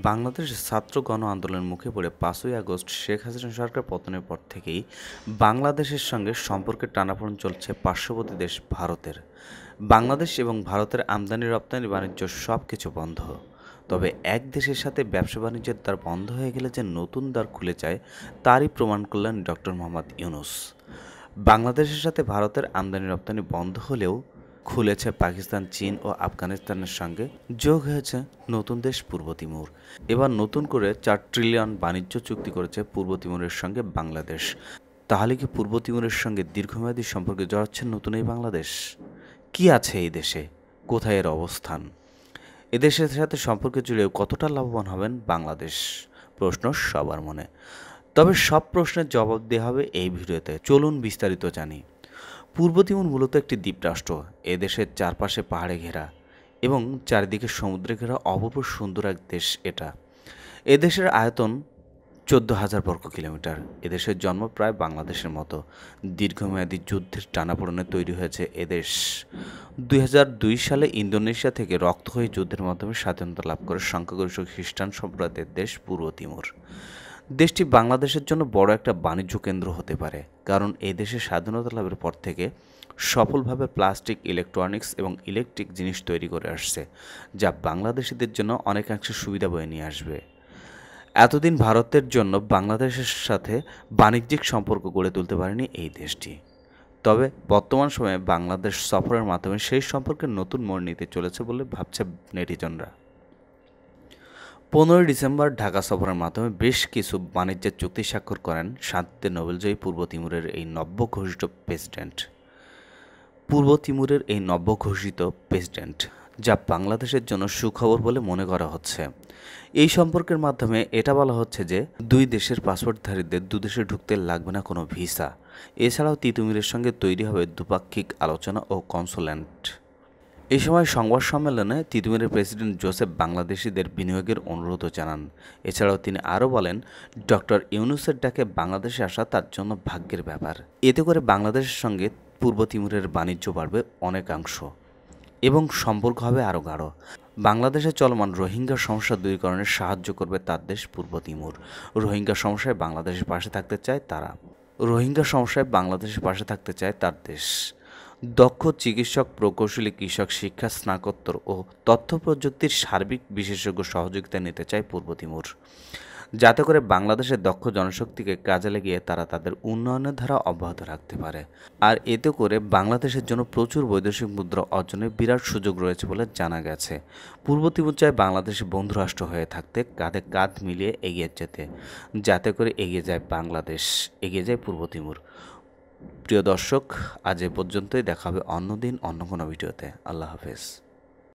বাংলাদেশের ছাত্র গণ আন্দোলনের মুখে পড়ে ৫ই আগস্ট শেখ হাসিনা সরকার পতনের পর থেকেই বাংলাদেশের সঙ্গে সম্পর্কের টানাপোড়েন চলছে পার্শ্ববর্তী দেশ ভারতের। বাংলাদেশ এবং ভারতের আমদানি রপ্তানি বাণিজ্য সব কিছু বন্ধ। তবে এক দেশের সাথে ব্যবসা বাণিজ্যের দ্বার বন্ধ হয়ে গেলে যে নতুন দ্বার খুলে যায় তারই প্রমাণ করলেন ডক্টর মোহাম্মদ ইউনূস। বাংলাদেশের সাথে ভারতের আমদানি রপ্তানি বন্ধ হলেও খুলেছে পাকিস্তান, চীন ও আফগানিস্তানের সঙ্গে যোগ হয়েছে নতুন দেশ পূর্ব তিমুর। এবার নতুন করে ৪ ট্রিলিয়ন বাণিজ্য চুক্তি করেছে পূর্ব তিমুরের সঙ্গে বাংলাদেশ। তাহলে কি পূর্ব তিমুরের সঙ্গে দীর্ঘমেয়াদী সম্পর্কে জড়াচ্ছে নতুন এই বাংলাদেশ? কি আছে এই দেশে? কোথায় এর অবস্থান? এদেশের সাথে সম্পর্ক জুড়েও কতটা লাভবান হবেন বাংলাদেশ? প্রশ্ন সবার মনে। তবে সব প্রশ্নের জবাব দেওয়া হবে এই ভিডিওতে। চলুন বিস্তারিত জানি। পূর্ব তিমুর মূলত একটি দ্বীপরাষ্ট্র। এদেশের চারপাশে পাহাড়ে ঘেরা এবং চারিদিকে সমুদ্রে ঘেরা অপূর্ব সুন্দর এক দেশ এটা। এদেশের আয়তন ১৪,০০০ বর্গ কিলোমিটার। এদেশের জন্ম প্রায় বাংলাদেশের মতো। দীর্ঘমেয়াদী যুদ্ধের টানাপোড়েনে তৈরি হয়েছে এদেশ। ২০০২ সালে ইন্দোনেশিয়া থেকে রক্তক্ষয়ী যুদ্ধের মাধ্যমে স্বাধীনতা লাভ করে সংখ্যাগরিষ্ঠ খ্রিস্টান সম্প্রদায়ের দেশ পূর্ব তিমুর। দেশটি বাংলাদেশের জন্য বড় একটা বাণিজ্য কেন্দ্র হতে পারে, কারণ এই দেশের স্বাধীনতা লাভের পর থেকে সফলভাবে প্লাস্টিক, ইলেকট্রনিক্স এবং ইলেকট্রিক জিনিস তৈরি করে আসছে, যা বাংলাদেশিদের জন্য অনেকাংশে সুবিধা বয়ে নিয়ে আসবে। এতদিন ভারতের জন্য বাংলাদেশের সাথে বাণিজ্যিক সম্পর্ক গড়ে তুলতে পারেনি এই দেশটি। তবে বর্তমান সময়ে বাংলাদেশ সফরের মাধ্যমে সেই সম্পর্কের নতুন মোড় নিতে চলেছে বলে ভাবছে নেটিজনরা। ১৫ই ডিসেম্বর ঢাকা সফরের মাধ্যমে বেশ কিছু বাণিজ্যের চুক্তি স্বাক্ষর করেন শান্তিতে নোবেলজয়ী পূর্ব তিমুরের এই নবঘোষিত প্রেসিডেন্ট, যা বাংলাদেশের জন্য সুখবর বলে মনে করা হচ্ছে। এই সম্পর্কের মাধ্যমে এটা বলা হচ্ছে যে দুই দেশের পাসপোর্টধারীদের দুদেশে ঢুকতে লাগবে না কোনো ভিসা। এছাড়াও তিতুমিরের সঙ্গে তৈরি হবে দ্বিপাক্ষিক আলোচনা ও কনসুলেট। এই সময় সংবাদ সম্মেলনে তিতুমিরের প্রেসিডেন্ট জোসেফ বাংলাদেশিদের বিনিয়োগের অনুরোধও জানান। এছাড়াও তিনি আরও বলেন, ডক্টর ইউনূসের ডাকে বাংলাদেশে আসা তার জন্য ভাগ্যের ব্যাপার। এতে করে বাংলাদেশের সঙ্গে পূর্ব তিমুরের বাণিজ্য বাড়বে অনেকাংশ এবং সম্পর্ক হবে আরও গাঢ়। বাংলাদেশে চলমান রোহিঙ্গা সমস্যা দূরীকরণে সাহায্য করবে তার দেশ পূর্ব তিমুর। রোহিঙ্গা সমস্যায় বাংলাদেশের পাশে থাকতে চায় তার দেশ। দক্ষ চিকিৎসক, প্রকৌশলী, কৃষক, শিক্ষা, স্নাতকোত্তর ও তথ্য প্রযুক্তির সার্বিক বিশেষজ্ঞ সহযোগিতা নিতে চায় পূর্ব তিমুর, যাতে করে বাংলাদেশের দক্ষ জনশক্তিকে কাজে লাগিয়ে তারা তাদের উন্নয়নের ধারা অব্যাহত রাখতে পারে। আর এতে করে বাংলাদেশের জন্য প্রচুর বৈদেশিক মুদ্রা অর্জনের বিরাট সুযোগ রয়েছে বলে জানা গেছে। পূর্ব তিমুর চায় বাংলাদেশে বন্ধুরাষ্ট্র হয়ে থাকতে, কাঁধে কাঁধ মিলিয়ে এগিয়ে যেতে, যাতে করে এগিয়ে যায় বাংলাদেশ, এগিয়ে যায় পূর্ব তিমুর। প্রিয় দর্শক, আজ এ পর্যন্তই। দেখা হবে অন্য দিন অন্য কোনো ভিডিওতে। আল্লাহ হাফেজ।